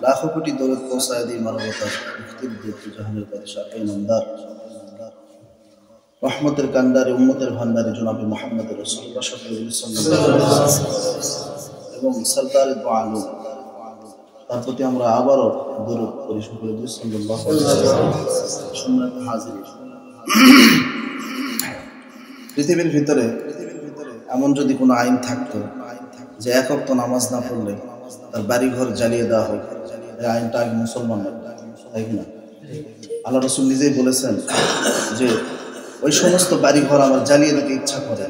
लाखों कोटि दौलत पहुंचाए दी मानवता जहाনের বাদশা এই নামদার রহমতের কান্ডারে উম্মতের ভান্ডারে জনাবে মুহাম্মদ রাসূলুল্লাহ সাল্লাল্লাহু আলাইহি ওয়াসাল্লাম এবং সরদার দু আলম তার প্রতি আমরা আবারও দরুদ পড়ি সকলে সাল্লাল্লাহু আলাইহি ওয়াসাল্লাম। সম্মানিত হাজির, পৃথিবীর ভিতরে এমন যদি কোনো আইন থাকতো যে এক ওয়াক্ত নামাজ না পড়লে তার বাড়িঘর জ্বালিয়ে দেওয়া হোক, এই আইনটা আগে মুসলমান তাই কিনা? আল্লাহ রাসূল নিজেই বলেছেন যে ওই সমস্ত বাড়িঘর আমার জ্বালিয়ে দিতে ইচ্ছা করে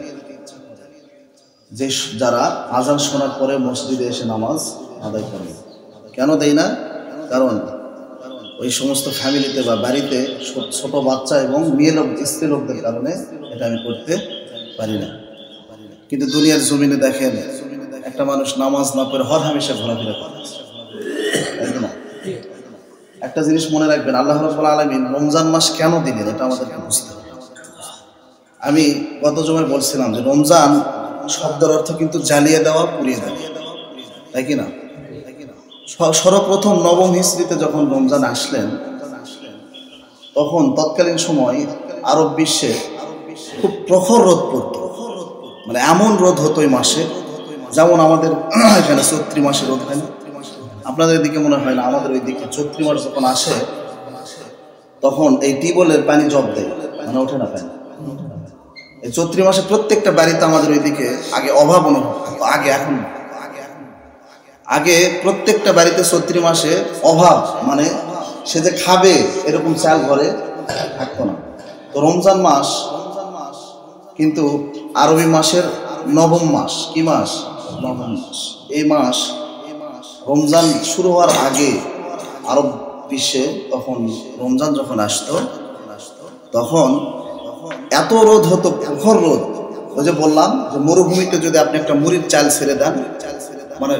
যে যারা আজান শোনার পরে মসজিদে এসে নামাজ আদায় করে। কেন দেয় না? কারণ ওই সমস্ত ফ্যামিলিতে বা বাড়িতে ছোট বাচ্চা এবং মেয়ে লোক স্ত্রী লোকদের কারণে এটা আমি করতে পারি না। কিন্তু দুনিয়ার জমিনে দেখেন একটা মানুষ নামাজ না পড়ে হর হামেশা ঘোরাফেরা করে, তাই না? একটা জিনিস মনে রাখবেন, আল্লাহ রাব্বুল আলামিন রমজান মাস কেন দিলেন এটা আমাদেরকে বুঝতে হবে। আমি গত জমায় বলছিলাম যে রমজান শব্দের অর্থ কিন্তু জ্বালিয়ে দেওয়া, পুড়িয়ে দেওয়া, তাই কি না? সর্বপ্রথম নবম হিজরিতে যখন রমজান আসলেন তখন তৎকালীন সময় আরব বিশ্বে খুব প্রখর রোদ পড়ত, মানে এমন রোদ হতো ওই মাসে, যেমন আমাদের এখানে চৈত্রি মাসে রোদ হয় না, আপনাদের দিকে মনে হয় না, আমাদের ওই দিকে চৈত্রি মাস যখন আসে তখন এই টিউবওয়েলের পানি জব দেয়, মানে ওঠে না পানি। এই চৈত্রি মাসে প্রত্যেকটা বাড়িতে আমাদের ওই দিকে আগে অভাব অনুভব, এখন আগে প্রত্যেকটা বাড়িতে চৈত্রি মাসে অভাব, মানে সে যে খাবে এরকম চাল ঘরে থাকতো না। তো রমজান মাস কিন্তু আরবি মাসের নবম মাস। কি মাস? নবম মাস। এই মাস রমজান শুরু হওয়ার আগে আরব বিশ্বে তখন রমজান যখন আসতো তখন এত রোদ হতো, প্রখর রোদ। ওই যে বললাম যে মরুভূমিতে যদি আপনি একটা মুড়ির চাল ছেড়ে দেন মানে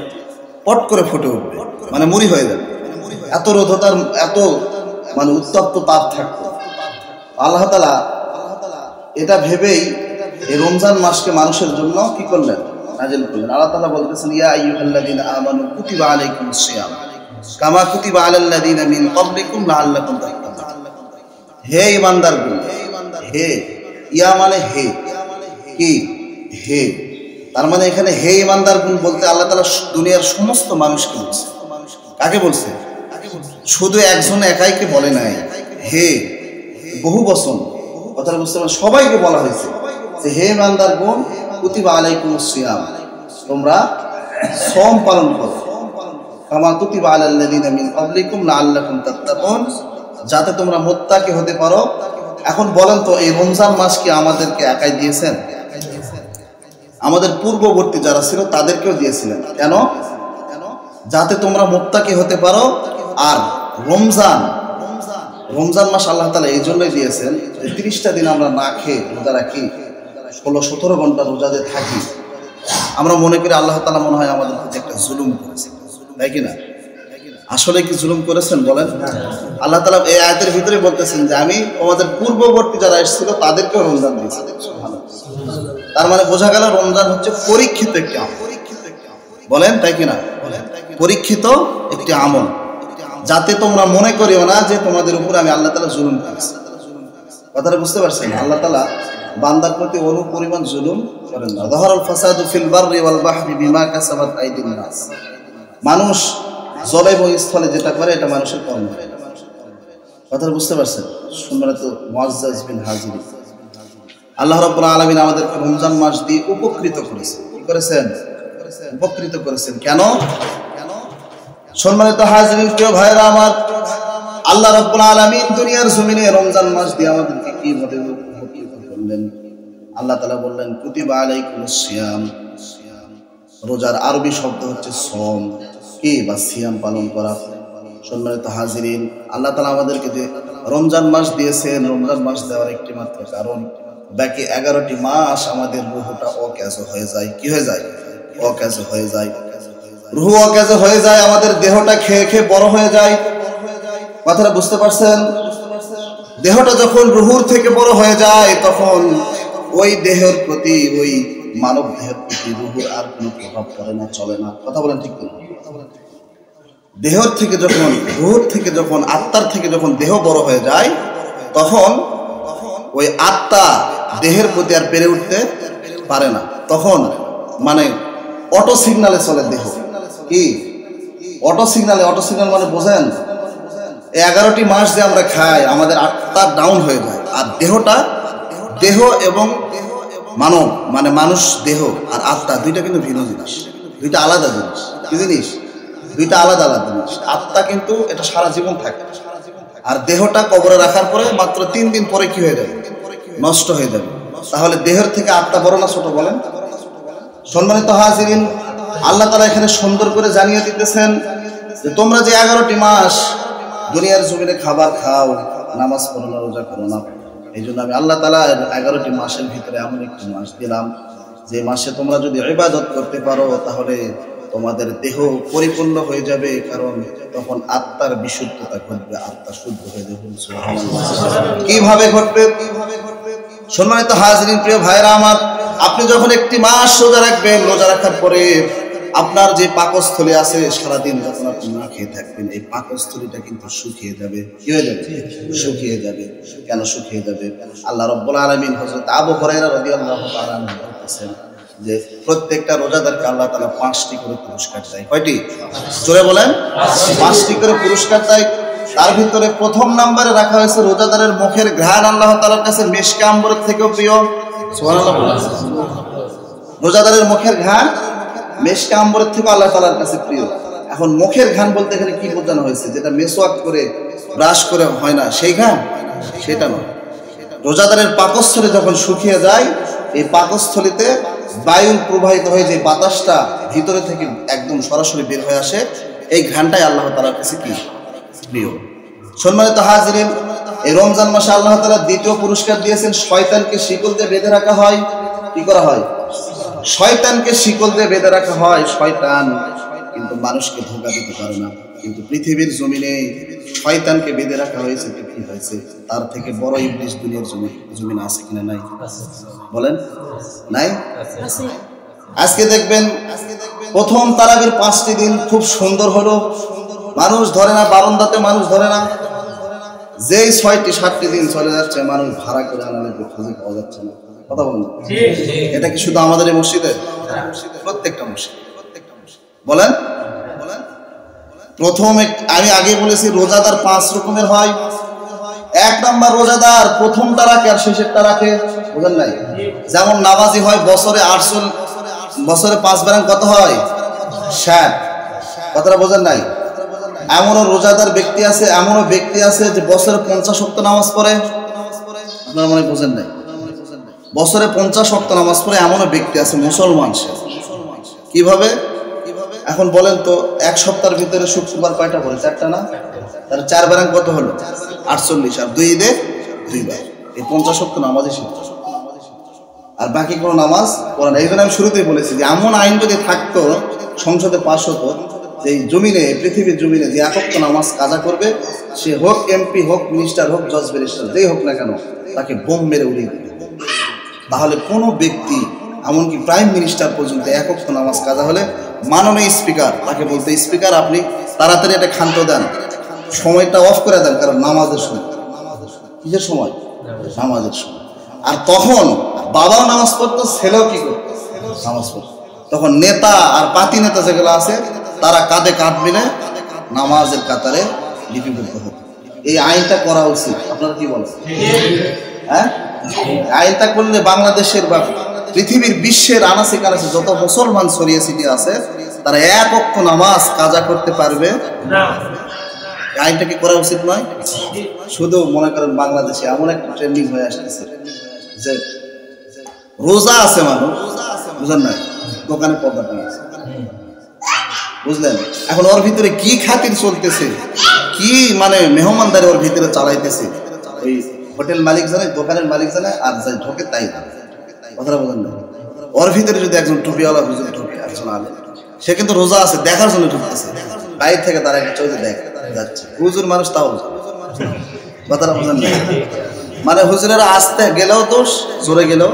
পট করে ফুটে উঠবে, মানে মুড়ি হয়ে যাবে, এত রোদ হতো, এত মানে উত্তপ্ত তাপ থাকতো। আল্লাহ তাআলা এটা ভেবেই এই রমজান মাসকে মানুষের জন্য কি করলেন? নাজিল করলেন। আল্লাহ তাআলা বলতেছেন, ইয়া আইয়ুহাল্লাযীনা আমানু কুতিবা আলাইকুমুস সিয়াম কামা কুতিবা আলাল্লাযীনা মিন ক্বাবলিকুম লাআল্লাকুম তাত্তাকুন। হে ঈমানদারগণ, হে ইয়া মানে হে, কি হে, তার মানে এখানে হে ঈমানদারগণ বলতে আল্লাহ তাআলা দুনিয়ার সমস্ত মানুষকে বলছে। কাকে বলছে? শুধু একজন একাইকে বলে নাই, হে বহু বচন, কথাটা বুঝতে পারেন, সবাইকে বলা হয়েছে যে হে ঈমানদারগণ কুতিবা আলাইকুমুস সিয়াম, তোমরা সওম পালন করো, কামা কুতিবা আলাল্লাযীনা মিন ক্বাবলিকুম লাআল্লাকুম তাত্তাকুন, যাতে তোমরা মুত্তাকি হতে পারো। এখন বলেন তো, এই রমজান মাস কি আমাদেরকে একাই দিয়েছেন? আমাদের পূর্ববর্তী যারা ছিল তাদেরকেও দিয়েছিলেন। কেন? যাতে তোমরা মুত্তাকি হতে পারো। আর রমজান মাস আল্লাহ তাআলা এই জন্যই দিয়েছেন যে 30টা দিন আমরা না খেয়ে রোজা রাখি, 16-17 ঘন্টা রোজাতে থাকি। আমরা মনে করি আল্লাহ তাআলা মনে হয় আমাদের প্রতি একটা জুলুম করেছেন, তাই কি না? আসলে কি জুলুম করেছেন বলেন? আল্লাহ তাআলা এই আয়াতের ভিতরে বলতেছেন যে আমি তোমাদের পূর্ববর্তী যারা এসেছিল তাদেরকেও রমজান দিয়েছি। তার মানে বোঝা গেল রমজান হচ্ছে পরীক্ষিত একটি আমল, বলেন তাই কিনা? পরীক্ষিত একটি আমল, যাতে তোমরা মনে করিও না যে তোমাদের উপর আমি আল্লাহ তাআলা জুলুম করেছি। কথাটা বুঝতে পারছেন? আল্লাহ তাআলা বান্দার প্রতি অনু পরিমাণ জুলুম করেন না। যাহারাল ফাসাদু ফিল বাররি ওয়াল বাহরি বিমা কাসাবাত আইদিন নাস, মানুষ জলে এবং স্থলে যেটা করে এটা মানুষের কর্ম। কথাটা বুঝতে পারছেন? সম্মানিত মুআজ্জাজ বিন হাজিরিন, আল্লাহ রাব্বুল আলামিন আমাদেরকে রমজান মাস দিয়ে উপকৃত করেছেন। কি করেছেন? উপকৃত করেছেন। কেন? সম্মানিত হাজিরিন, প্রিয় ভাইরা আমার, আল্লাহ রাব্বুল আলামিন দুনিয়ার জমিনে রমজান মাস দিয়ে আমাদেরকে কিভাবে উপকৃত করলেন? আল্লাহ তাআলা বললেন কুতিবা আলাইকুমুস সিয়াম, রোজার আরবি শব্দ হচ্ছে সওম, কি বা সিয়াম পালন করা। সম্মানিত হাজিরিন, আল্লাহ তাআলা আমাদেরকে যে রমজান মাস দিয়েছেন, রমজান মাস দেওয়ার একটি মাত্র কারণ বাকি 11টি মাস আমাদের রূহটা অকেজ হয়ে যায়। কি হয়ে যায়? অকেজ হয়ে যায়। রূহ অকেজ হয়ে যায়, আমাদের দেহটা খেয়ে খেয়ে বড় হয়ে যায়। কথাটা বুঝতে পারছেন? দেহটা যখন রূহুর থেকে বড় হয়ে যায় তখন ওই দেহের প্রতি ওই মানব দেহের প্রতি রুহুর আর কোনো প্রভাব পড়ে না, চলে না। কথা বলেন ঠিক না? দেহর থেকে যখন, রুহুর থেকে যখন, আত্মার থেকে যখন দেহ বড় হয়ে যায়, তখন ওই আত্মা দেহের প্রতি আর পেরে উঠতে পারে না। তখন মানে অটো সিগনালে চলে দেহ। কি অটো সিগনালে? অটো সিগন্যাল মানে বোঝেন, 11টি মাস যে আমরা খাই, আমাদের আত্মা ডাউন হয়ে যায়। আর দেহটা, দেহ এবং মানব মানে মানুষ দেহ আর আত্মা দুইটা কিন্তু ভিন্ন জিনিস, দুইটা আলাদা জিনিস। কি জিনিস? দুইটা আলাদা আলাদা জিনিস। আত্মা কিন্তু এটা সারা জীবন থাকে, আর দেহটা কবরে রাখার পরে মাত্র 3 দিন পরে কি হয়ে যাবে? নষ্ট হয়ে যাবে। তাহলে দেহের থেকে আত্মা বড় না ছোট বলেন? সম্মানিত হাজিরিন, আল্লাহ তাআলা এখানে সুন্দর করে জানিয়ে দিতেছেন যে তোমরা যে 11টি মাস দুনিয়ার জমিনে খাবার খাও, নামাজ পড়ো না, রোজা করো না, এই জন্য আমি আল্লাহ তাআলা 11টি মাসের ভিতরে এমন একটি মাস দিলাম যে মাসে তোমরা যদি ইবাদত করতে পারো তাহলে তোমাদের দেহ পরিপূর্ণ হয়ে যাবে, কারণ তখন আত্মার বিশুদ্ধতা ঘটবে, আত্মা শুদ্ধ হয়ে যাবে। কিভাবে ঘটবে? সম্মানিত হাজিরিন, প্রিয় ভাইরা আমার, আপনি যখন একটি মাস রোজা রাখবেন, রোজা রাখার পরে আপনার যে পাকস্থলী আছে, সারাদিন যখন আপনি না খেয়ে থাকবেন, এই পাকস্থলীটা কিন্তু শুকিয়ে যাবে। কি হয়ে যাবে? শুকিয়ে যাবে। কেন শুকিয়ে যাবে? আল্লাহ রাব্বুল আলামিন হযরত আবু হুরায়রা রাদিয়াল্লাহু তাআলা আনহু বলতেছেন যে প্রত্যেকটা রোজাদারকে আল্লাহ তাআলা 5টি করে পুরস্কার দেয়। কয়টি? জোরে বলেন। 5টি করে পুরস্কার দেয়। তার ভিতরে প্রথম নম্বরে রাখা হয়েছে রোজাদারের মুখের ঘ্রাণ আল্লাহ তাআলার কাছে মিশকে আম্বরের থেকেও প্রিয়। সুবহানাল্লাহ। রোজাদারের মুখের ঘ্রাণ মিশকে আম্বরের থেকে আল্লাহ তাআলার কাছে প্রিয়। এখন মুখের ঘ্রাণ বলতে এখানে কি বোঝানো হয়েছে? যেটা মেসওয়াক করে ব্রাশ করে হয় না সেই ঘ্রাণ, সেটা নয়। রোজাদারের পাকস্থলী যখন শুকিয়ে যায়, এই পাকস্থলীতে বায়ু প্রবাহিত হয়ে যে বাতাসটা ভিতরে থেকে একদম সরাসরি বের হয়ে আসে, এই ঘ্রাণটাই আল্লাহ তাআলার কাছে কি? প্রিয়। সম্মানিত হাজিরিন, এই রমজান মাসে আল্লাহ তাআলা দ্বিতীয় পুরস্কার দিয়েছেন, শয়তানকে শিকল দিয়ে বেঁধে রাখা হয়। কি করা হয়? শয়তানকে শিকল দিয়ে বেঁধে রাখা হয়। শয়তান কিন্তু মানুষকে ধোঁকা দিতে পারে না, কিন্তু পৃথিবীর জমিনে শয়তানকে বেঁধে রাখা হয়েছে। কি হয়েছে? তার থেকে বড় ইবলিস দুনিয়ার জমিনে আছে কিনা? নাই। বলেন নাই? আজকে দেখবেন প্রথম তারাবির 5টি দিন খুব সুন্দর হলো, মানুষ ধরে না, বারান্দাতে মানুষ ধরে না। যেই 6টি 7টি দিন চলে যাচ্ছে, মানুষ ভাড়া করে আনালে খুঁজে পাওয়া যাচ্ছে না। কথা বলুন, এটা কি শুধু আমাদের এই মসজিদে? প্রত্যেকটা মসজিদ। বলেন। প্রথম আমি আগে বলেছি রোজাদার 5 রকমের হয়। 1 নাম্বার রোজাদার প্রথমটা রাখে আর শেষেরটা রাখে। বুঝেন নাই? যেমন নামাজি হয় বছরে 5 বার কত হয়? 60। কথাটা বোঝেন নাই? এমনও রোজাদার ব্যক্তি আছে, এমনও ব্যক্তি আছে যে বছরে 50 ওয়াক্ত নামাজ পড়ে। আপনারা মনে বোঝেন নাই? বছরে 50 ওয়াক্ত নামাজ পড়ে এমনও ব্যক্তি আছে, মুসলমান সে। কিভাবে? এখন বলেন তো, 1 সপ্তাহের ভিতরে শুক্রবার কয়টা পড়ে? 4টা না? তাহলে 4 বার কত হলো? 48। আর 2 ঈদে 2 বার। এই 50 ওয়াক্ত নামাজই শিখছে, আর বাকি কোনো নামাজ পড়ে না। এই জন্য আমি শুরুতেই বলেছি যে এমন আইন যদি থাকতো, সংসদে পাস হতো, যে জমিনে, পৃথিবীর জমিনে যে 1 ওয়াক্ত নামাজ কাজা করবে, সে হোক এমপি, হোক মিনিস্টার, হোক জজ ব্যারিস্টার, যেই হোক না কেন, তাকে বোম মেরে উড়িয়ে দেবে। তাহলে কোনো ব্যক্তি, এমনকি প্রাইম মিনিস্টার পর্যন্ত 1 ওয়াক্ত নামাজ কাজা হলে মাননীয় স্পিকার তাকে বলতে, স্পিকার আপনি তাড়াতাড়ি একটা ক্ষান্ত দেন, সময়টা অফ করে দেন, কারণ নামাজের সময়। কিসের সময়? নামাজের সময়। আর তখন বাবাও নামাজ পড়তো, ছেলেও কি করতো? নামাজ পড়তো। তখন নেতা আর পাতি নেতা যেগুলো আছে, তারা কাঁধে কাঁধ মিলে নামাজের কাতারে লিপিবদ্ধ হতো। এই আইনটা করা উচিত। আপনারা কি বলেন? হ্যাঁ, আইনটা করলে বাংলাদেশের বা পৃথিবীর, বিশ্বের আনাচে কানাচে যত মুসলমান ছড়িয়ে ছিটিয়ে আছে, তারা 1 ওয়াক্ত নামাজ কাজা করতে পারবে না। আইনটা কি করা উচিত নয়? শুধু মনে করেন বাংলাদেশে এমন একটা ট্রেন্ডিং হয়ে আসতেছে যে রোজা আছে মানুষ, বুঝলেন না, দোকানে পর্দা টাঙাচ্ছে, বুঝলেন? এখন ওর ভিতরে কি খাতির চলতেছে, কি মানে মেহমানদারি ওর ভিতরে চালাইতেছে, ওই হোটেল মালিক জানে, দোকানের মালিক জানে, আর যাই ঢোকে তাই জানে। কথাটা বলেন না? ওর ভিতরে যদি একজন টুপিওয়ালা হুজুর ঢোকে, একজন আলে, সে কিন্তু রোজা আছে, দেখার জন্য ঢুকতেছে, বাইরে থেকে তারা একটা চোখে দেখ যাচ্ছে, হুজুর মানুষ তাও। কথাটা বলেন না? মানে হুজুরেরা আসতে গেলেও দোষ, জোরে গেলেও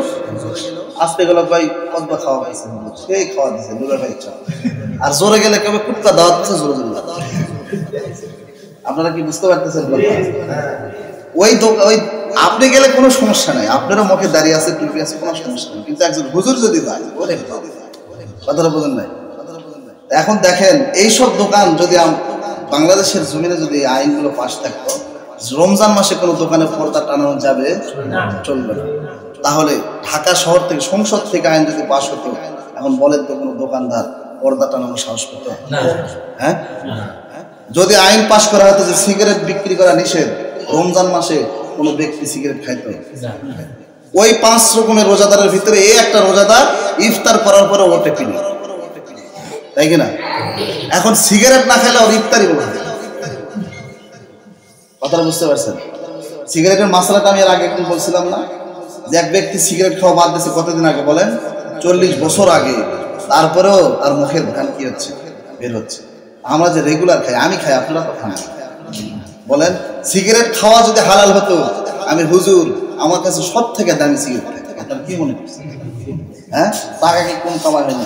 আস্তে গেল ভাই কতবা খাওয়া খাইছে, সেই খাওয়া দিছে দুলা ভাই ইচ্ছা। আর জোরে গেলে কেউ কুটকা দাওয়াত দিচ্ছে জোরে জোরে। আপনারা কি বুঝতে পারতেছেন? ওই আপনি গেলে কোনো সমস্যা নাই, আপনারও মুখে দাঁড়িয়ে আছে, টুপি আছে, কোনো সমস্যা নেই। কিন্তু একজন হুজুর যদি যায়, ওরে কথাটা বোঝেন নাই। এখন দেখেন এইসব দোকান যদি বাংলাদেশের জমিনে যদি এই আইনগুলো পাশ থাকতো, রমজান মাসে কোনো দোকানে পর্দা টানানো যাবে চলবে না। তাহলে ঢাকা শহর থেকে, সংসদ থেকে আইন যদি পাশ হতো, এখন বলেন তো কোনো দোকানদার পর্দা টানানো সাহস পেত? হ্যাঁ, যদি আইন পাশ করা হতো যে সিগারেট বিক্রি করা নিষেধ, রমজান মাসে কোনো ব্যক্তি সিগারেট খাইতো? ওই 5 রকমের রোজাদারের ভিতরে এই একটা রোজাদার ইফতার করার পরে ওটে পিনি, তাই কিনা? এখন সিগারেট না খাইলে ওর ইফতারই বলে। কথাটা বুঝতে পারছেন? সিগারেটের মাসলাটা আমি এর আগে একদিন বলছিলাম না, যে এক ব্যক্তি সিগারেট খাওয়া বাদ দিয়েছে কতদিন আগে বলেন? 40 বছর আগে। তারপরেও তার মুখের ঘ্রাণ কি হচ্ছে? বের হচ্ছে। আমরা যে রেগুলার খাই, আমি খাই, আপনারা তো খান। বলেন সিগারেট খাওয়া যদি হালাল হতো, আমি হুজুর আমার কাছে সব থেকে দামি সিগারেট খাই, আপনার কি মনে করছেন? হ্যাঁ, টাকা কি কম কামাই হয়নি?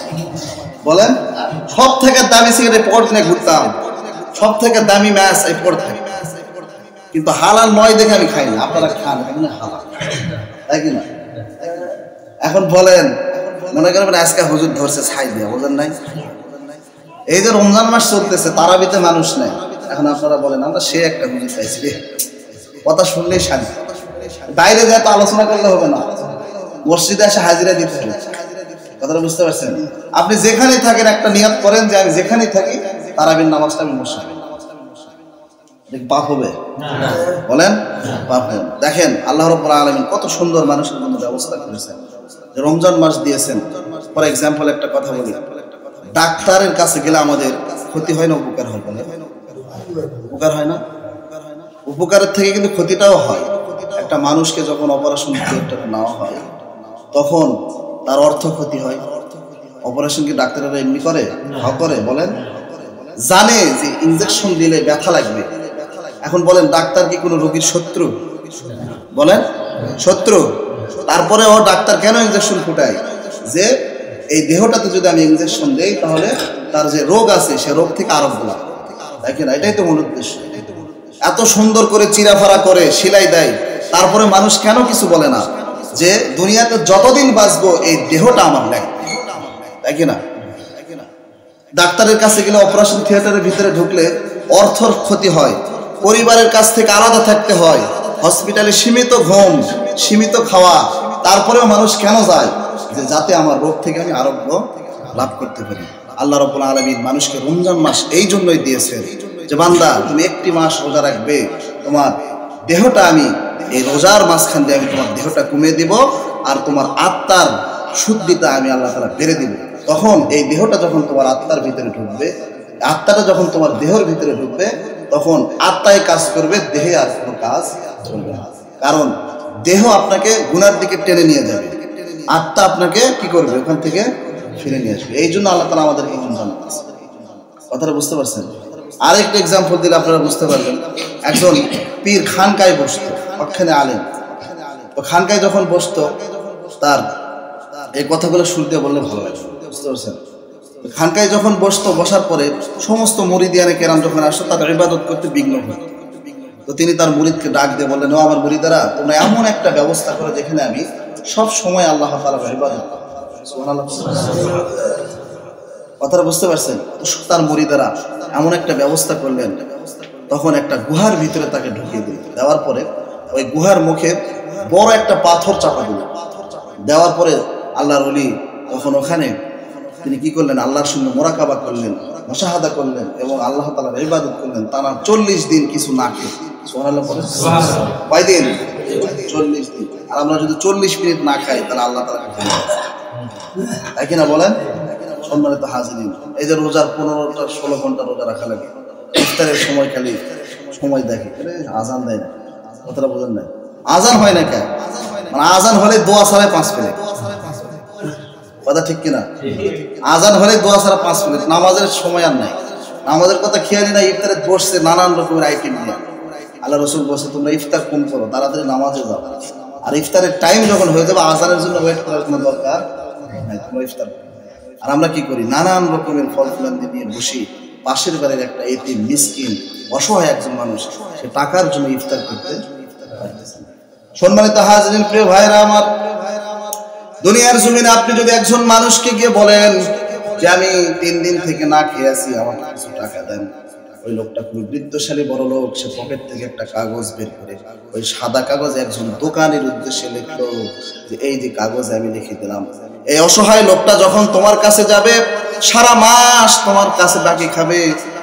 বলেন, সব থেকে দামি সিগারেট পকেট নিয়ে ঘুরতাম, সব থেকে দামি ম্যাচ এই পকেট থাকে, কিন্তু হালাল নয় দেখে আমি খাই না। আপনারা খান, এখানে হালাল, তাই কিনা? এখন বলেন, মনে করবেন আজকে হুজুর ধরছে ছাই দিয়া, বোঝেন নাই? এই যে রমজান মাস চলতেছে, তারাবিতে মানুষ নাই। এখন আপনারা বলেন আমরা সে একটা হুজুর পাইছি রে, কথা শুনলেই শান্তি। বাইরে যায় তো আলোচনা করলে হবে না, মসজিদে এসে হাজিরা দিতে হবে। কথাটা বুঝতে পারছেন? আপনি যেখানেই থাকেন একটা নিয়ত করেন যে আমি যেখানেই থাকি তারাবির নামাজটা আমি মসজিদে, পাপ হবে? বলেন পাপ হবে। দেখেন আল্লাহ রাব্বুল আলামিন কত সুন্দর মানুষের জন্য ব্যবস্থা করেছেন, যে রমজান মাস দিয়েছেন। ফর এক্সাম্পল একটা কথা বলি, ডাক্তারের কাছে গেলে আমাদের ক্ষতি হয় না উপকার হয়? বলে উপকার হয় না? উপকারের থেকে কিন্তু ক্ষতিটাও হয়। একটা মানুষকে যখন অপারেশন থিয়েটারে নেওয়া হয় তখন তার অর্থ ক্ষতি হয়। অপারেশন কি ডাক্তারেরা এমনি করে? করে? বলেন, জানে যে ইনজেকশন দিলে ব্যথা লাগবে। এখন বলেন ডাক্তার কি কোনো রোগীর শত্রু? বলেন শত্রু। তারপরে ও ডাক্তার কেন ইনজেকশন ফুটায়? যে এই দেহটাতে যদি আমি ইনজেকশন দেই তাহলে তার যে রোগ আছে সে রোগ থেকে আরোগ্য লাভ, তাই কিনা? এটাই তো মূল উদ্দেশ্য। এত সুন্দর করে চিরাফারা করে সেলাই দেয়, তারপরে মানুষ কেন কিছু বলে না যে দুনিয়াতে যতদিন বাঁচবো এই দেহটা আমার লাগবে, তাই কিনা? ডাক্তারের কাছে গেলে, অপারেশন থিয়েটারের ভিতরে ঢুকলে অর্থর ক্ষতি হয়, পরিবারের কাছ থেকে আলাদা থাকতে হয়, হসপিটালে সীমিত ঘুম, সীমিত খাওয়া, তারপরেও মানুষ কেন যায়? যে যাতে আমার রোগ থেকে আমি আরোগ্য লাভ করতে পারি। আল্লাহ রাব্বুল আলামিন মানুষকে রমজান মাস এই জন্যই দিয়েছেন যে বান্দা তুমি একটি মাস রোজা রাখবে, তোমার দেহটা আমি এই রোজার মাঝখান দিয়ে আমি তোমার দেহটা কমিয়ে দিব, আর তোমার আত্মার শুদ্ধিটা আমি আল্লাহ তাআলা বেড়ে দিব। তখন এই দেহটা যখন তোমার আত্মার ভিতরে ঢুকবে, আত্মাটা যখন তোমার দেহের ভিতরে ঢুকবে, তখন আত্মায় কাজ করবে, দেহে আর কোনো কাজ চলবে না। কারণ দেহ আপনাকে গুনার দিকে টেনে নিয়ে যাবে, আত্মা আপনাকে কি করবে? ওখান থেকে ফিরে নিয়ে আসবে। এই জন্য আল্লাহ তাআলা আমাদেরকে রমজান দিয়েছে। কথাটা বুঝতে পারছেন? আরেকটা এক্সাম্পল দিলে আপনারা বুঝতে পারবেন। একজন পীর খানকায় বসতো, ওখানে আলেম, তো খানকায় যখন বসতো, তার এই কথাগুলো শুনতে বললে ভালো লাগে, বুঝতে পারছেন? খানকায় যখন বসতো, বসার পরে সমস্ত মুরিদিয়ানে কেরাম যখন আসতো তার ইবাদত করতে বিঘ্ন হতো। তো তিনি তার মুরিদকে ডাক দিয়ে বললেন, ও আমার মুরিদারা, তোমরা এমন একটা ব্যবস্থা করো যেখানে আমি সব সময় আল্লাহ তাআলার ইবাদত করি। সুবহানাল্লাহ। কথাটা বুঝতে পারছেন? তার মুরিদারা এমন একটা ব্যবস্থা করলেন, তখন একটা গুহার ভিতরে তাকে ঢুকিয়ে দিল। দেওয়ার পরে ওই গুহার মুখে বড় একটা পাথর চাপা দিল। দেওয়ার পরে আল্লাহর ওলি তখন ওখানে তিনি কি করলেন? আল্লাহর সঙ্গে মোরাকাবা করলেন, মুশাহাদা করলেন এবং আল্লাহ তাআলার ইবাদত করলেন টানা 40 দিন কিছু না খেয়ে। সুবহানাল্লাহ। কয় দিন? 40 দিন। আর আমরা যদি 40 মিনিট না খাই তাহলে আল্লাহ তাআলা তাই কিনা? বলেন সম্মানিত হাজিরিন, এই যে রোজার 15-16 ঘন্টা রোজা রাখা লাগে, ইফতারের সময় খালি সময় দেখে, আজান দেয় না। কথাটা বোঝেন না? আজান হয় না কেন? মানে আজান হলে দোয়া ছাড়াই 5 মিনিট। কথা ঠিক কিনা? আজান হলে দোয়া ছাড়া 5 মিনিট। নামাজের সময় আর নাই, নামাজের কথা খেয়ালই না। ইফতারে বসছে নানান রকমের আইটেম নিয়ে। আল্লাহ রসুল বলছে তোমরা ইফতার কম করো, তাড়াতাড়ি নামাজে যাও। আর ইফতারের টাইম যখন হয়ে যাবে আজানের জন্য ওয়েট করার কোনো দরকার নাই, তোমরা ইফতার করো। আর আমরা কি করি, নানান রকমের ফল ফুলান্তি নিয়ে বসি, পাশের বাড়ির একটা এতিম মিসকিন অসহায় একজন মানুষ, সে টাকার জন্য ইফতার করতে পারতেছে না। সম্মানিত হাজিরিন, প্রিয় ভাইরা আমার, দুনিয়ার জমিনে আপনি যদি একজন মানুষকে গিয়ে বলেন যে আমি 3 দিন থেকে না খেয়ে আছি, আমাকে কিছু টাকা দেন, ওই লোকটা খুবই বৃদ্ধশালী বড় লোক, সে পকেট থেকে একটা কাগজ বের করে ওই সাদা কাগজে একজন দোকানের উদ্দেশ্যে লিখলো যে এই যে কাগজে আমি লিখে দিলাম। এই অসহায় লোকটা যখন তোমার কাছে যাবে, সারা মাস তোমার কাছে বাকি খাবে,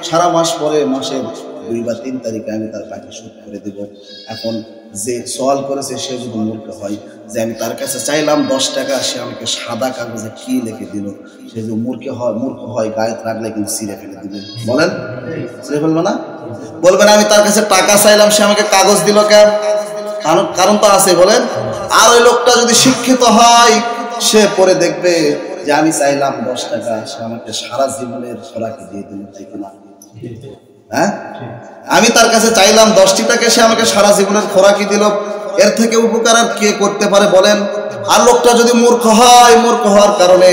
সারা মাস পরে মাসের 2 বা 3 তারিখে আমি তার বাকি শোধ করে দেব। এখন যে সওয়াল করেছে সে যদি মূর্খ হয় যে আমি তার কাছে চাইলাম 10 টাকা, সে আমাকে সাদা কাগজে কি লিখে দিল, সে যে মূর্খ হয় গায়ে রাখলে কিন্তু ছিঁড়ে ফেলে দিবে। বলেন ছিঁড়ে ফেলবে না? বলবেন আমি তার কাছে টাকা চাইলাম, সে আমাকে কাগজ দিল কেন? কারণ তো আছে, বলেন। আর ওই লোকটা যদি শিক্ষিত হয়, সে পরে দেখবে যে আমি চাইলাম 10 টাকা, সে আমাকে সারা জীবনের খোরাকি দিয়ে দিল, তাই কিনা? হ্যাঁ, আমি তার কাছে চাইলাম 10টি টাকা, সে আমাকে সারা জীবনের খোরাকি দিল। এর থেকে উপকার আর কে করতে পারে বলেন? আর লোকটা যদি মূর্খ হয়, মূর্খ হওয়ার কারণে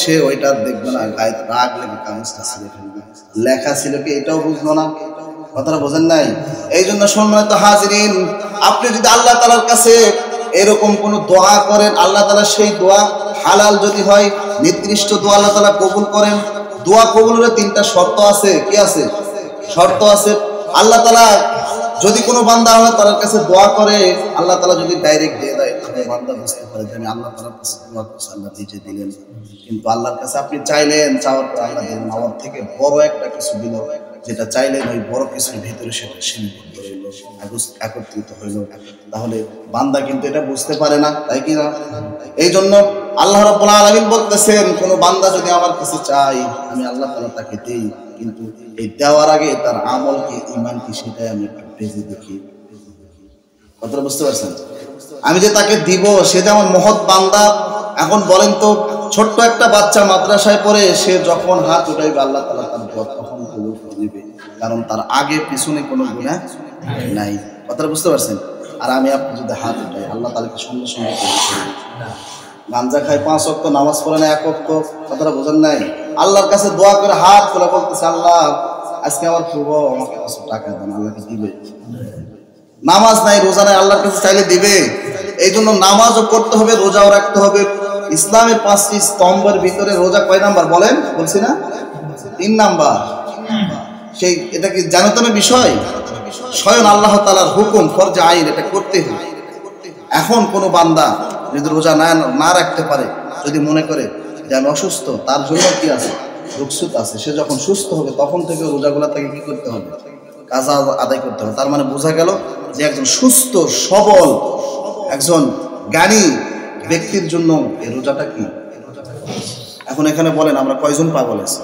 সে ওইটা দেখবে না, গায়ে রাগ লেগে কাগজটা ছিঁড়ে ফেলবে। লেখা ছিল কি এটাও বুঝলো না। কথাটা বোঝেন নাই? এই জন্য সম্মানিত হাজিরিন, আপনি যদি আল্লাহ তাআলার কাছে এরকম কোন দোয়া করেন, আল্লাহ তাআলা সেই দোয়া হালাল যদি হয়, নির্দিষ্ট দোয়া আল্লাহ তাআলা কবুল করেন। দোয়া কবুলের 3টা শর্ত আছে। কি আছে? শর্ত আছে। আল্লাহ তাআলা যদি কোনো বান্দা আল্লাহ তাআলার কাছে দোয়া করে, আল্লাহ তাআলা যদি ডাইরেক্ট দিয়ে দেয়, তাহলে বান্দা বুঝতে পারে যে আমি আল্লাহ তাআলার কাছে দোয়া করছি, আল্লাহ দিয়ে দিলেন। কিন্তু আল্লাহর কাছে আপনি চাইলেন, চাওয়ার পর আল্লাহ দিলেন, আমার থেকে বড় একটা কিছু দিল, যেটা চাইলেন ওই বড় কিছুর ভিতরে সেটা সীমাবদ্ধ হইল, একত্রিত হইল, তাহলে বান্দা কিন্তু এটা বুঝতে পারে না, তাই কি না? এই জন্য আল্লাহ রাব্বুল আলামিন বলতেছেন, কোন বান্দা যদি আমার কাছে চাই, আমি আল্লাহ তাআলা তাকে দেই, কিন্তু এই দেওয়ার আগে তার আমল কি, ঈমান কি, সেটাই আমি একটু ভেবে দেখি। কথাটা বুঝতে পারছেন? আমি যে তাকে দিব, সে যে আমার মহৎ বান্দা। এখন বলেন তো, ছোট্ট একটা বাচ্চা মাদ্রাসায় পড়ে, সে যখন হাত উঠাইবে আল্লাহ তাআলা তার দোয়া তখন কবুল করে নেবে, কারণ তার আগে পিছনে কোনো গুনাহ নাই। কথাটা বুঝতে পারছেন? আর আমি আপনি যদি হাত উঠাই, আল্লাহ তাআলাকে সঙ্গে সঙ্গে কবুল করবে। গাঞ্জা খায়, 5 ওয়াক্ত নামাজ পড়ে না 1 ওয়াক্ত, কথাটা বোঝেন নাই? আল্লাহর কাছে দোয়া করে হাত তুলে বলতেছে, আল্লাহ আজকে আমার পূর্ব আমাকে কিছু টাকা দেন, আল্লাহকে দিবে। নামাজ নাই, রোজা নাই, আল্লাহর কাছে চাইলে দিবে। এই জন্য নামাজও করতে হবে, রোজাও রাখতে হবে। ইসলামের 5টি স্তম্ভের ভিতরে রোজা কয় নাম্বার বলেন? বলছি না? 3 নাম্বার। সেই এটা কি জানাতনের বিষয়? স্বয়ং আল্লাহ তাআলার হুকুম, ফরজে আইন, এটা করতে হবে। এখন কোনো বান্দা যদি রোজা না রাখতে পারে, যদি মনে করে যে আমি অসুস্থ, তার জন্য কি আছে? রুখসুত আছে। সে যখন সুস্থ হবে তখন থেকে রোজাগুলা তাকে কি করতে হবে? কাজা আদায় করতে হবে। তার মানে বোঝা গেল যে একজন সুস্থ সবল, একজন জ্ঞানী ব্যক্তির জন্য এই রোজাটা কি। এখন এখানে বলেন আমরা কয়জন পাগল আছি?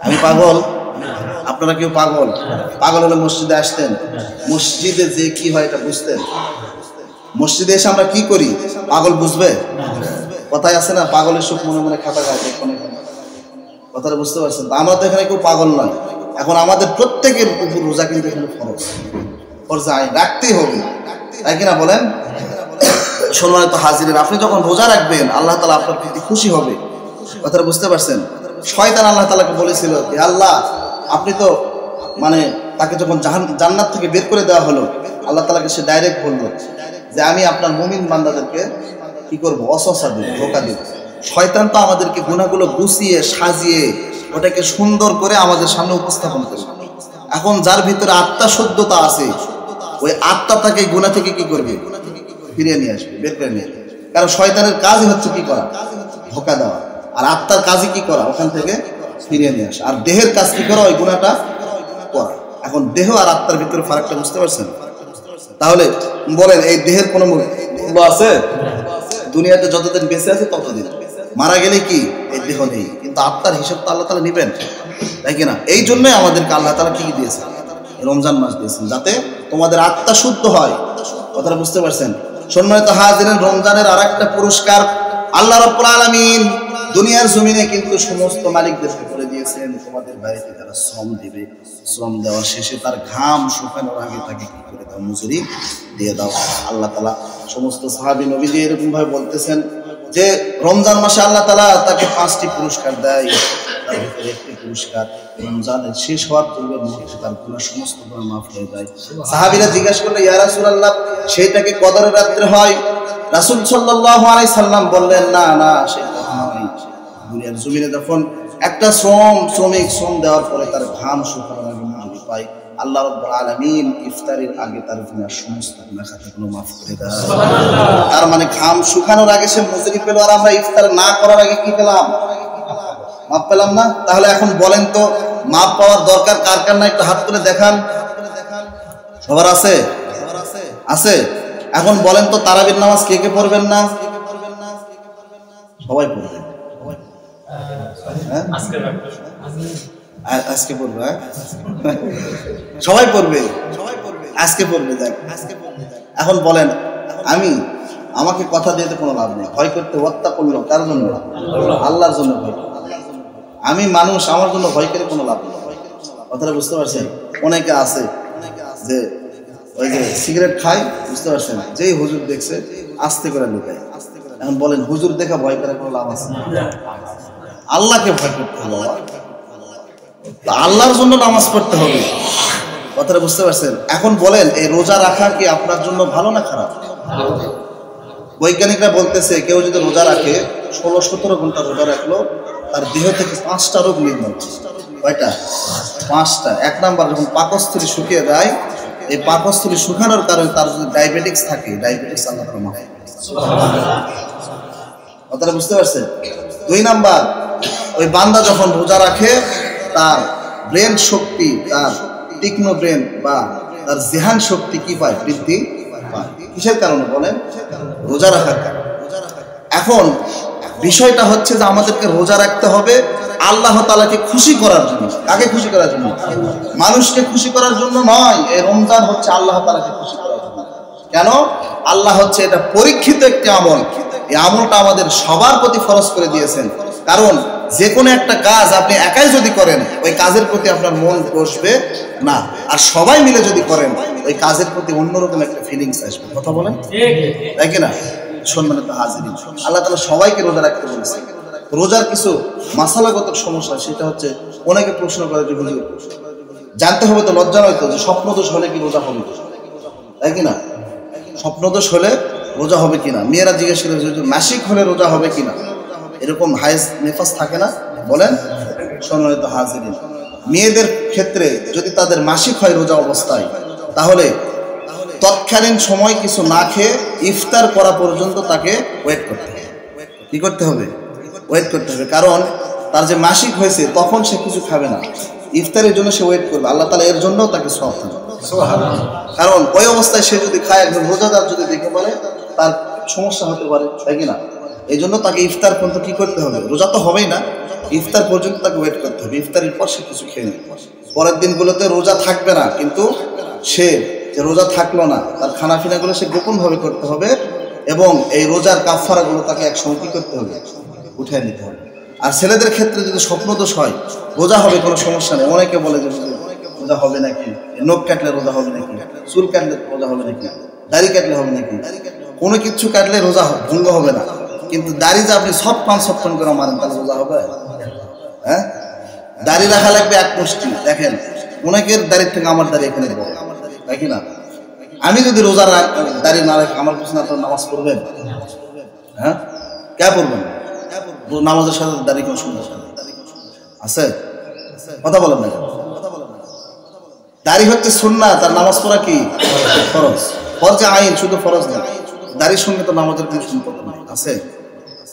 আমি পাগল, আপনারা কেউ পাগল? পাগল হলে মসজিদে আসতেন? মসজিদে যে কি হয় এটা বুঝতেন? মসজিদে এসে আমরা কি করি পাগল বুঝবে? কথায় আছে না, পাগলের সুখ মনে মনে খাতা খায়। কথাটা বুঝতে পারছেন? আমরা তো এখানে কেউ পাগল নয়। এখন আমাদের প্রত্যেকের উপর রোজা কিন্তু এখানে ফরজ, ফরজে আইন রাখতেই হবে, তাই কিনা বলেন? সম্মানিত হাজিরিন, আপনি যখন রোজা রাখবেন আল্লাহ তাআলা আপনার প্রতি খুশি হবে। কথাটা বুঝতে পারছেন? শয়তান আল্লাহ তাআলাকে বলেছিল যে আল্লাহ আপনি তো মানে তাকে যখন জান্নাত থেকে বের করে দেওয়া হলো, আল্লাহ তাআলাকে সে ডাইরেক্ট বলল যে আমি আপনার মুমিন বান্দাদেরকে কি করব? ওয়াসওয়াসা দেব, ধোঁকা দেব। শয়তান তো আমাদেরকে গুনাহগুলো গুছিয়ে সাজিয়ে ওটাকে সুন্দর করে আমাদের সামনে উপস্থাপন করে। এখন যার ভিতরে আত্মা শুদ্ধতা আছে, ওই আত্মা তাকে গুনাহ থেকে কি করবে? ফিরিয়ে নিয়ে আসবে, বের করে নিয়ে আসবে। কারণ শয়তানের কাজই হচ্ছে কি করা? ধোঁকা দেওয়া। আর আত্মার কাজই কি করা? ওখান থেকে ফিরিয়ে নিয়ে আসা। আর দেহের কাজ কি করা? ওই গুনাহটা করা। এখন দেহ আর আত্মার ভিতরে ফারাকটা বুঝতে পারছেন? তাহলে বলেন এই দেহের কোনো মূল্য আছে? দুনিয়াতে যতদিন বেঁচে আছে ততদিন, মারা গেলে কি এই দেহ নেই, কিন্তু আত্মার হিসাব তো আল্লাহ তাআলা নেবেন, তাই কিনা? এই জন্যই আমাদেরকে আল্লাহ তাআলা কি দিয়েছে? রমজান মাস দিয়েছেন, যাতে তোমাদের আত্মা শুদ্ধ হয়। কথাটা বুঝতে পারছেন? সম্মানিত হাজিরিন, রমজানের আরেকটা পুরস্কার আল্লাহ রাব্বুল আলামিন দুনিয়ার জমিনে কিন্তু সমস্ত মালিকদেরকে করে দিয়ে দিয়েছেন তোমাদের বাড়িতে যারা শ্রম দিবে, শ্রম দেওয়া শেষে তার ঘাম শুকানোর আগে তাকে কি করে দাও, মজুরি দিয়ে দাও। আল্লাহ তাআলা সমস্ত সাহাবী নবীজি এরকম ভাবে বলতেছেন যে রমজান মাসে আল্লাহ তাআলা তাকে 5টি পুরস্কার দেয়, তার ভিতরে একটি পুরস্কার রমজানের শেষ হওয়ার পূর্বের মুহূর্তে তার গুনাহ সমস্ত গুনাহ মাফ হয়ে যায়। সাহাবীরা জিজ্ঞাসা করলো, ইয়া রাসূলুল্লাহ, সেইটাকে কদরের রাত্রে হয়? রাসূল সাল্লাল্লাহু আলাইহি সাল্লাম বললেন, না না, সেটা নয়। দুনিয়ার জমিনে যখন একটা শ্রমিক শ্রম দেওয়ার পরে তার ঘাম শুকানোর আগে মজুরি পায়, আল্লাহ রাব্বুল আলামিন ইফতারের আগে তার গুনাহ সমস্ত গুনাহ খাতাগুলো মাফ করে দেয়। সুবহানাল্লাহ। তার মানে ঘাম শুকানোর আগে সে মজুরি পেল, আর আমরা ইফতার না করার আগে কি পেলাম? মাফ পেলাম না? তাহলে এখন বলেন তো, মাফ পাওয়ার দরকার কার কার না, একটু হাত তুলে দেখান। সবার আছে? আছে? এখন বলেন তো, তারাবির নামাজ কে কে পড়বেন না? সবাই পড়বেন। আজকে পড়বে? সবাই পড়বে, আজকে পড়বে। দেখ, এখন বলেন, আমাকে কথা দিয়ে তো কোনো লাভ নেই। ভয় করতে হত্যা করলো কার জন্য? আল্লাহর জন্য ভয়। আমি মানুষ, আমার জন্য ভয় করে কোনো লাভ নেই। কথাটা বুঝতে পারছেন? অনেকে আছে যে ওই যে সিগারেট খায়, বুঝতে পারছেন, যেই হুজুর দেখছে আস্তে করে লুকায়। এখন বলেন, হুজুর দেখা ভয় করে কোনো লাভ আছে? আল্লাহকে ভয় করতে হবে, আল্লাহর জন্য নামাজ পড়তে হবে। কথাটা বুঝতে পারছেন? এখন বলেন, এই রোজা রাখা কি আপনার জন্য ভালো না খারাপ? বৈজ্ঞানিকরা বলতেছে, কেউ যদি রোজা রাখে, 16-17 ঘন্টা রোজা রাখলো, তার দেহ থেকে 5টা রোগ নির্মূল। কয়টা? 5টা। 1 নাম্বার, যখন পাকস্থলী শুকিয়ে যায়, এই পাকস্থলী শুকানোর কারণে তার যদি ডায়াবেটিস থাকে, ডায়াবেটিস আল্লাহ তাআলা মাফ করে। কথাটা বুঝতে পারছেন? 2 নাম্বার, ওই বান্দা যখন রোজা রাখে, তার ব্রেন শক্তি, তার তীক্ষ্ণ ব্রেন বা তার জেহান শক্তি কি পায়? বৃদ্ধি পায়। কিসের কারণে বলেন? রোজা রাখার কারণে। এখন বিষয়টা হচ্ছে যে আমাদেরকে রোজা রাখতে হবে আল্লাহ তাআলাকে খুশি করার জন্য। কাকে খুশি করার জন্য? মানুষকে খুশি করার জন্য নয়। এই রমজান হচ্ছে আল্লাহ তাআলাকে খুশি করার জন্য। কেন? আল্লাহ হচ্ছে এটা পরীক্ষিত একটি আমল। এই আমলটা আমাদের সবার প্রতি ফরজ করে দিয়েছেন। কারণ যে কোনো একটা কাজ আপনি একাই যদি করেন, ওই কাজের প্রতি আপনার মন বসবে না, আর সবাই মিলে যদি করেন, ওই কাজের প্রতি অন্যরকম একটা ফিলিংস আসবে। কথা বলেন, তাই কিনা? সম্মানিত হাজিরিন, আল্লাহ তাআলা সবাইকে রোজা রাখতে বলেছে। রোজার কিছু মাসালাগত সমস্যা, সেটা হচ্ছে অনেকে প্রশ্ন করে যে হুজুর, জানতে হবে তো, লজ্জা নয় তো, যে স্বপ্নদোষ হলে কি রোজা হবে? তাই কিনা? স্বপ্নদোষ হলে রোজা হবে কিনা? মেয়েরা জিজ্ঞেস করে, হুজুর মাসিক হলে রোজা হবে কিনা? এরকম হায়েজ নেফাস থাকে না? বলেন। সম্মানিত হাজিরিন, মেয়েদের ক্ষেত্রে যদি তাদের মাসিক হয় রোজা অবস্থায়, তাহলে তৎকালীন সময় কিছু না খেয়ে ইফতার করা পর্যন্ত তাকে ওয়েট করতে হবে। কি করতে হবে? ওয়েট করতে হবে। কারণ তার যে মাসিক হয়েছে, তখন সে কিছু খাবে না, ইফতারের জন্য সে ওয়েট করবে। আল্লাহ তাআলা এর জন্য তাকে সওয়াব দেন। কারণ ওই অবস্থায় সে যদি খায়, একজন রোজাদার যদি দেখে বলে, তার সমস্যা হতে পারে, তাই কিনা? এই জন্য তাকে ইফতার পর্যন্ত কি করতে হবে? রোজা তো হবেই না, ইফতার পর্যন্ত তাকে ওয়েট করতে হবে। ইফতারের পর সে কিছু খেয়ে নেবে। পরের দিনগুলোতে রোজা থাকবে না, কিন্তু সে যে রোজা থাকলো না, তার খানাফিনাগুলো সে গোপনভাবে করতে হবে, এবং এই রোজার কাফারাগুলো তাকে একসঙ্গে কি করতে হবে? উঠিয়ে নিতে হবে। আর ছেলেদের ক্ষেত্রে যদি স্বপ্নদোষ হয়, রোজা হবে, কোনো সমস্যা নেই। অনেকে বলে যে রোজা হবে নাকি, নখ কাটলে রোজা হবে নাকি, চুল কাটলে রোজা হবে নাকি, দাড়ি কাটলে হবে নাকি? কোনো কিছু কাটলে রোজা ভঙ্গ হবে না, কিন্তু দাড়ি যে আপনি সপ্তান করে মারেন, তাহলে রোজা হবে? হ্যাঁ, দাড়ি রাখা লাগবে 1 মুষ্টি। দেখেন, অনেকের দাড়ির থেকে আমার দাড়ি এখানে বড়, তাই কিনা? আমি যদি রোজা দাড়ি না রাখি, আমার পিছনে আপনার নামাজ পড়বেন? হ্যাঁ, কে পড়বেন? নামাজের সাথে দাড়ি কোনো সমস্যা আছে? কথা বলেন না। দাড়ি হচ্ছে সুন্নাত, তার নামাজ পড়া কি ফরজ। ফরজে আইন, শুধু ফরজ না। দাড়ির সঙ্গে তো নামাজের কোনো সম্পর্ক নাই, আছে?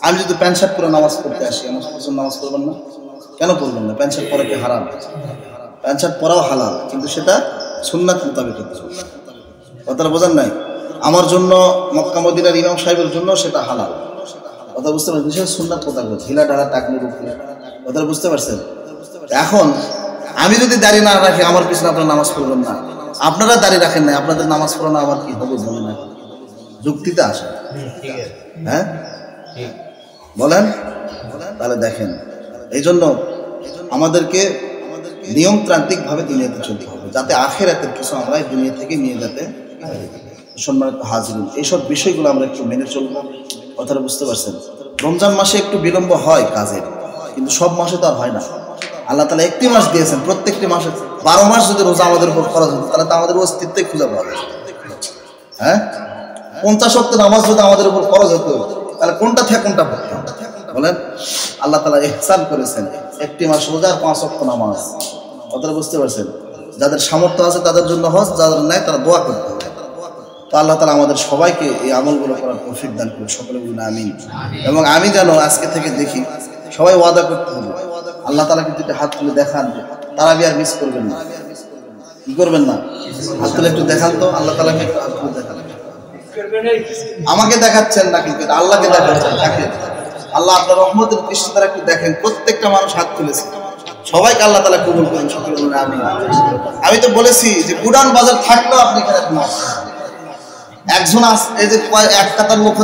আমি যদি প্যান্ট শার্ট পরে নামাজ পড়তে আসি, আমার পছন্দ নামাজ পড়বেন না? কেন পড়বেন না? প্যান্ট শার্ট পরা কি হারাম? প্যান্ট শার্ট পরাও হালাল, কিন্তু সেটা সুন্নাত মোতাবেক হতে হবে। কথাটা বোঝেন নাই? আমার জন্য, মক্কা মদিনার ইমাম সাহেবের জন্য সেটা হালাল। কথা বুঝতে পারছেন? বিশেষ সুন্নাত মোতাবেক, ঢিলা ঢালা টাকনির উপরে। কথাটা বুঝতে পারছেন? এখন আমি যদি দাড়ি না রাখি, আমার পিছনে আপনারা নামাজ পড়বেন না। আপনারা দাড়ি রাখেন না, আপনাদের নামাজ পড়ানো আবার কি হবে? বলেন না, যুক্তিতে আসে? হ্যাঁ, বলেন। তাহলে দেখেন, এই জন্য আমাদেরকে নিয়মতান্ত্রিক ভাবে দুনিয়াতে চলতে হবে, যাতে আখিরাতের কিছু আমরা এই দুনিয়া থেকে নিয়ে যেতে পারি। সম্মানিত হাজিরিন, এইসব বিষয়গুলো আমরা একটু মেনে চলবো। কথাটা বুঝতে পারছেন? রমজান মাসে একটু বিলম্ব হয় কাজের, কিন্তু সব মাসে তো আর হয় না। আল্লাহ তাআলা একটি মাস দিয়েছেন, প্রত্যেকটি মাসে 12 মাস যদি রোজা আমাদের উপর খরচ হতো তাহলে তো আমাদের অস্তিত্বই খুঁজে পাওয়া যেত। হ্যাঁ, 50 ওয়াক্ত নামাজ যদি আমাদের উপর খরচ হতো তাহলে কোনটা থেকে কোনটা পড়তাম বলেন? আল্লাহ তাআলা ইহসান করেছেন, একটি মাস রোজা আর 5 ওয়াক্ত নামাজ। কথাটা বুঝতে পারছেন? যাদের সামর্থ্য আছে তাদের জন্য হজ, যাদের নাই তারা দোয়া করতে হবে। তো আল্লাহ তাআলা আমাদের সবাইকে এই আমলগুলো করার তৌফিক দান করুন, সকলে বলুন আমিন। এবং আমি যেন আজকে থেকে দেখি, সবাই ওয়াদা করতে হবে। আল্লাহ তাআলা কিন্তু একটা হাত তুলে দেখান, তারাবি আর মিস করবেন না। কি করবেন না? হাত তুলে একটু দেখান তো, আল্লাহ তাআলাকে একটু হাত তুলে দেখান। আমাকে দেখাচ্ছেন না, কিন্তু আল্লাহকে দেখাচ্ছেন। দেখেন, আল্লাহ আপনার রহমতের দৃষ্টি দ্বারা একটু দেখেন, প্রত্যেকটা মানুষ হাত তুলেছে। সবাইকে আল্লাহ তাআলা কবুল করুন, সকলে বলুন আমিন। আমি তো বলেছি যে গুডান বাজার থাকলেও আপনি এখানে একজন এই যে এক কাতার লোক